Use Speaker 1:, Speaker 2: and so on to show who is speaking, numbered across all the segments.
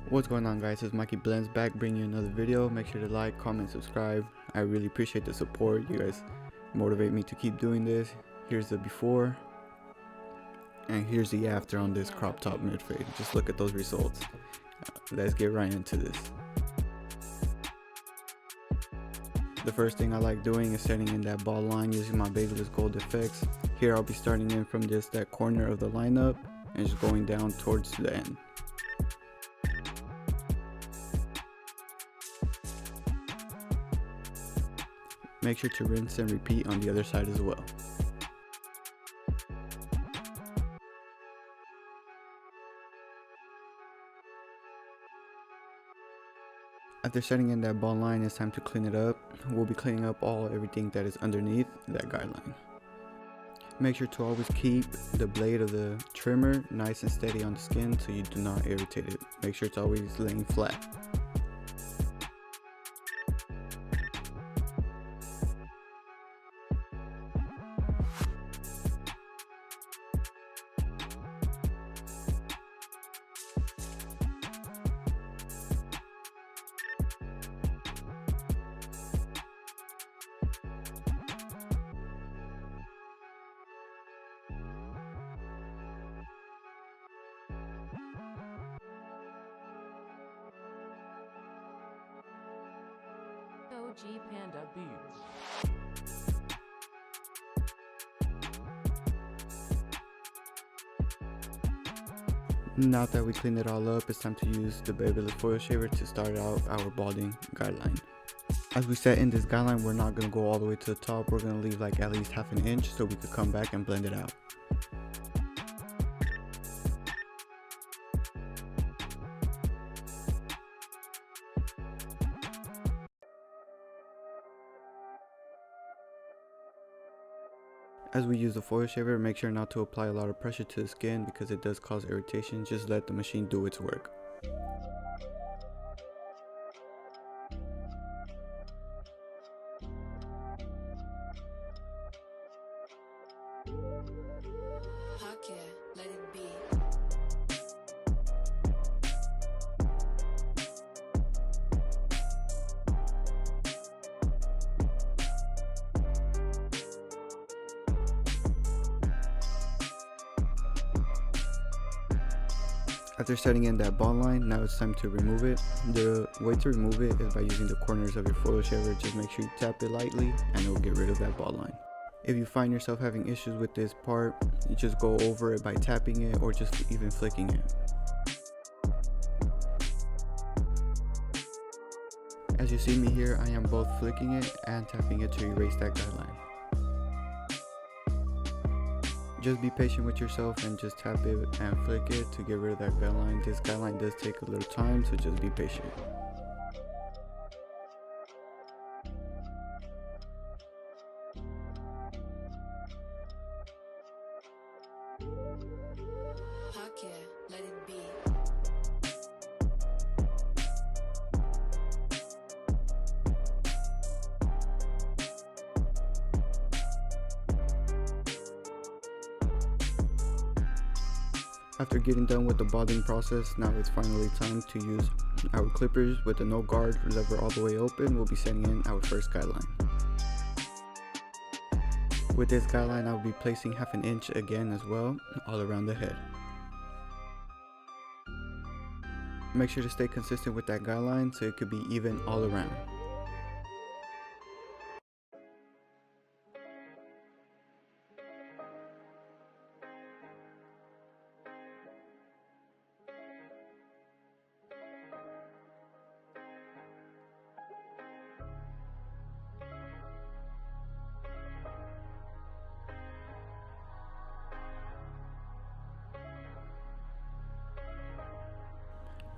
Speaker 1: What's going on, guys? It's Mikey Blends back bringing you another video. Make sure to like, comment, subscribe. I really appreciate the support. You guys motivate me to keep doing this. Here's the before and here's the after on this crop top mid fade. Just look at those results. Let's get right into this. The first thing I like doing is setting in that ball line using my BaByliss gold effects. Here I'll be starting in from just that corner of the lineup and just going down towards the end. Make sure to rinse and repeat on the other side as well. After setting in that ball line, it's time to clean it up. We'll be cleaning up everything that is underneath that guideline. Make sure to always keep the blade of the trimmer nice and steady on the skin so you do not irritate it. Make sure it's always laying flat.
Speaker 2: OG Panda Boots.
Speaker 1: Now that we cleaned it all up, it's time to use the BaByliss foil shaver to start out our balding guideline. As we set in this guideline, we're not going to go all the way to the top. We're going to leave like at least half an inch so we could come back and blend it out. As we use the foil shaver, make sure not to apply a lot of pressure to the skin because it does cause irritation. Just let the machine do its work.
Speaker 3: Let it be.
Speaker 1: After setting in that ball line, now it's time to remove it. The way to remove it is by using the corners of your foil shaver. Just make sure you tap it lightly and it will get rid of that ball line. If you find yourself having issues with this part, you just go over it by tapping it or just even flicking it. As you see me here, I am both flicking it and tapping it to erase that guideline. Just be patient with yourself and just tap it and flick it to get rid of that guideline. This guideline does take a little time, so just be patient.
Speaker 3: Let it be.
Speaker 1: After getting done with the balding process, now it's finally time to use our clippers with the no guard lever all the way open. We'll be setting in our first guideline. With this guideline, I'll be placing half an inch again as well, all around the head. Make sure to stay consistent with that guideline so it could be even all around.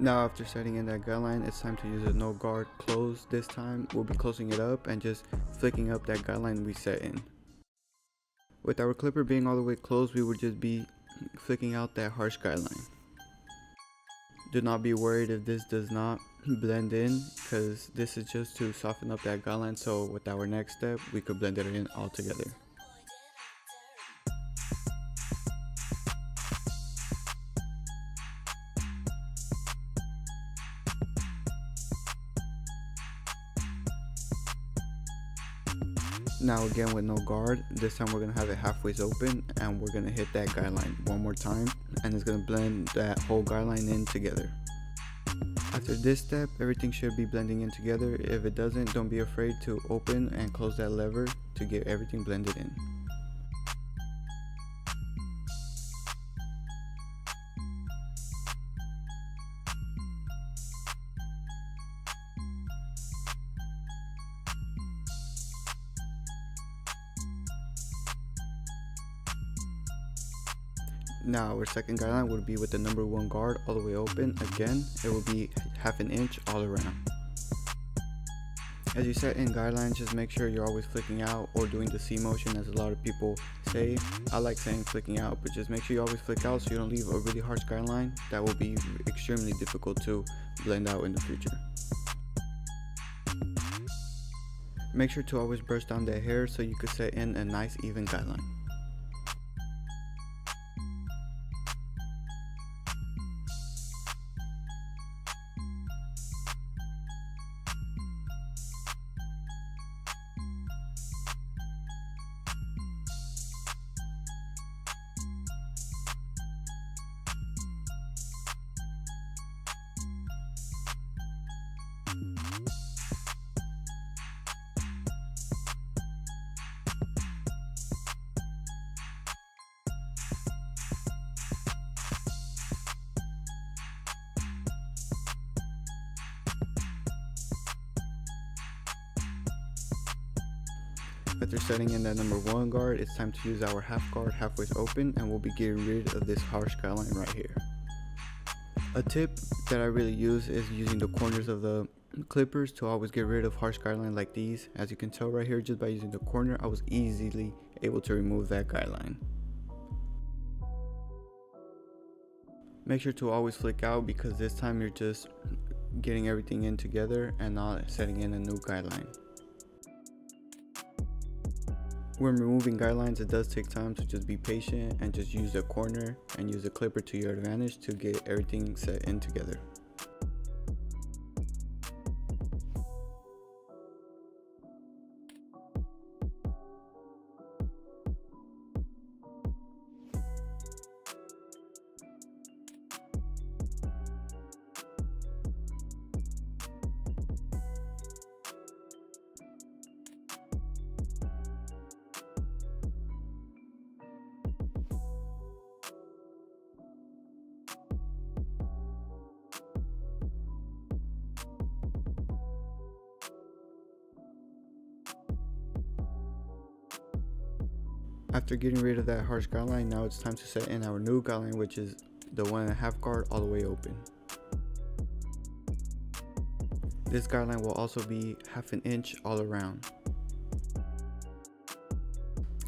Speaker 1: Now after setting in that guideline, it's time to use a no guard close. This time we'll be closing it up and just flicking up that guideline we set in. With our clipper being all the way closed, we would just be flicking out that harsh guideline. Do not be worried if this does not blend in, because this is just to soften up that guideline, so with our next step we could blend it in all together. Now again with no guard, this time we're going to have it halfway open and we're going to hit that guideline one more time and it's going to blend that whole guideline in together. After this step, everything should be blending in together. If it doesn't, don't be afraid to open and close that lever to get everything blended in. Now our second guideline would be with the number 1 guard all the way open. Again, it will be half an inch all around. As you set in guidelines, just make sure you're always flicking out or doing the C motion as a lot of people say. I like saying flicking out, but just make sure you always flick out so you don't leave a really harsh guideline that will be extremely difficult to blend out in the future. Make sure to always brush down that hair so you can set in a nice even guideline. After setting in that number 1 guard, it's time to use our half guard halfway open and we'll be getting rid of this harsh guideline right here. A tip that I really use is using the corners of the clippers to always get rid of harsh guideline like these. As you can tell right here, just by using the corner, I was easily able to remove that guideline. Make sure to always flick out because this time you're just getting everything in together and not setting in a new guideline. When removing guidelines, it does take time, so just be patient and just use the corner and use the clipper to your advantage to get everything set in together. After getting rid of that harsh guideline, now it's time to set in our new guideline, which is the 1.5 guard all the way open. This guideline will also be half an inch all around.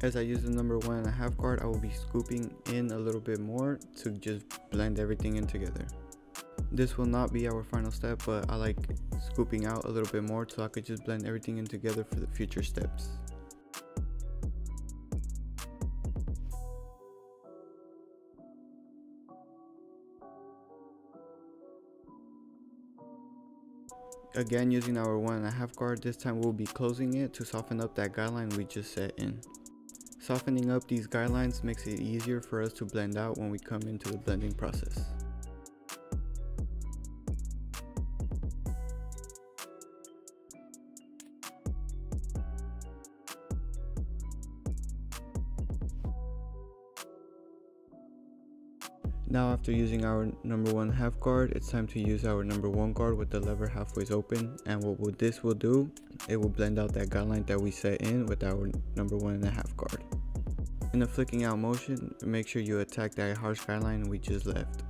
Speaker 1: As I use the number 1.5 guard, I will be scooping in a little bit more to just blend everything in together. This will not be our final step, but I like scooping out a little bit more so I could just blend everything in together for the future steps. Again, using our 1.5 guard, this time we'll be closing it to soften up that guideline we just set in. Softening up these guidelines makes it easier for us to blend out when we come into the blending process. Now after using our number 1.5 guard, it's time to use our number 1 guard with the lever halfway open, and what this will do, it will blend out that guideline that we set in with our number 1.5 guard. In a flicking out motion, make sure you attack that harsh guideline we just left.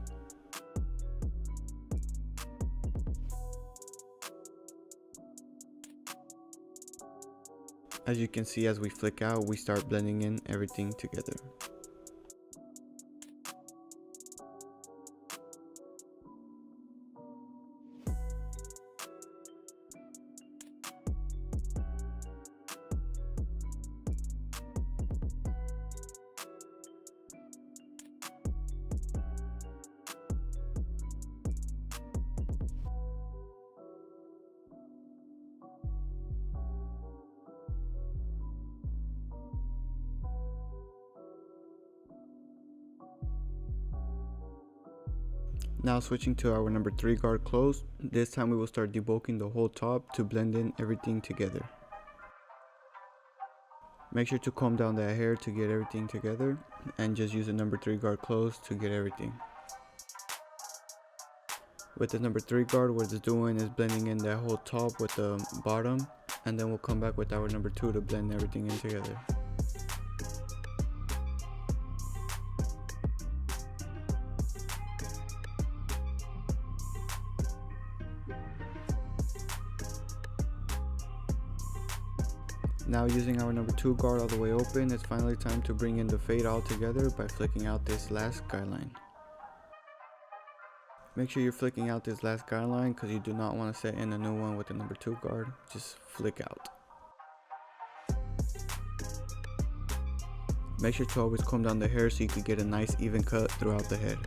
Speaker 1: As you can see, as we flick out, we start blending in everything together. Now switching to our number 3 guard closed, this time we will start debulking the whole top to blend in everything together. Make sure to comb down that hair to get everything together and just use the number 3 guard closed to get everything. With the number 3 guard, what it's doing is blending in that whole top with the bottom, and then we'll come back with our number 2 to blend everything in together. Now using our number 2 guard all the way open, it's finally time to bring in the fade all together by flicking out this last guideline. Make sure you're flicking out this last guideline because you do not want to set in a new one with the number 2 guard. Just flick out. Make sure to always comb down the hair so you can get a nice even cut throughout the head.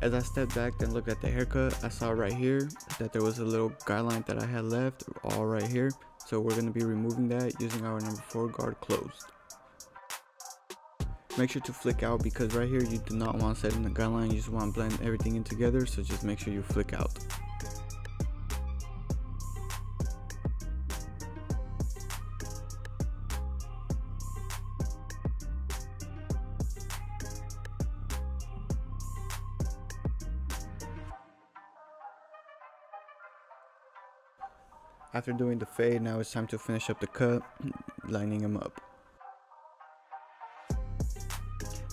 Speaker 1: As I stepped back and looked at the haircut, I saw right here that there was a little guideline that I had left all right here. So we're going to be removing that using our number 4 guard closed. Make sure to flick out because right here you do not want to set in the guideline, you just want to blend everything in together, so just make sure you flick out. After doing the fade, now it's time to finish up the cut, lining him up.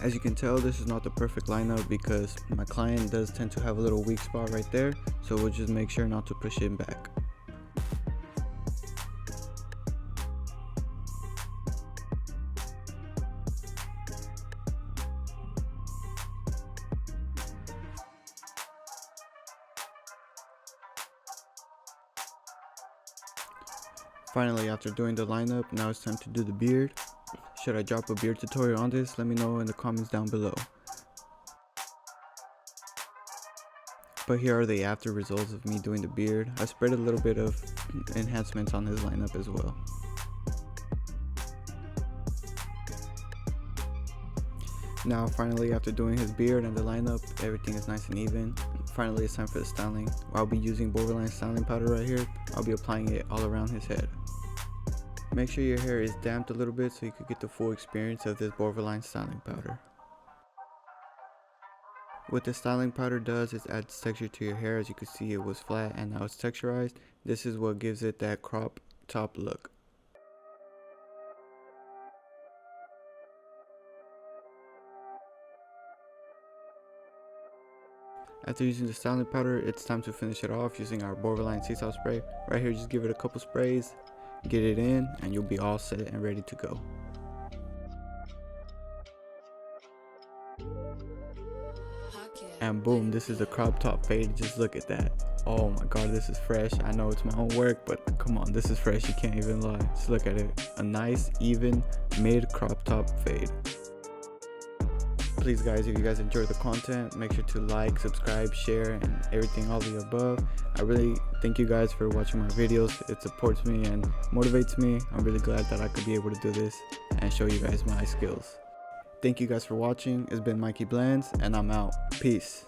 Speaker 1: As you can tell, this is not the perfect lineup because my client does tend to have a little weak spot right there, so we'll just make sure not to push him back. Finally, after doing the lineup, now it's time to do the beard. Should I drop a beard tutorial on this? Let me know in the comments down below. But here are the after results of me doing the beard. I spread a little bit of enhancements on his lineup as well. Now finally, after doing his beard and the lineup, everything is nice and even. Finally, it's time for the styling. I'll be using Borvoline styling powder right here. I'll be applying it all around his head. Make sure your hair is damped a little bit so you can get the full experience of this Borvoline styling powder. What the styling powder does is adds texture to your hair. As you can see, it was flat and now it's texturized. This is what gives it that crop top look. After using the styling powder, it's time to finish it off using our Borvoline sea salt spray. Right here, just give it a couple sprays, get it in, and you'll be all set and ready to go. And boom, this is the crop top fade. Just look at that. Oh my god, this is fresh. I know it's my own work, but come on, this is fresh. You can't even lie. Just look at it. A nice, even, mid crop top fade. Please guys, if you guys enjoyed the content, make sure to like, subscribe, share, and everything, all the above. I really thank you guys for watching my videos. It supports me and motivates me. I'm really glad that I could be able to do this and show you guys my skills. Thank you guys for watching. It's been Mikey Blends, and I'm out. Peace.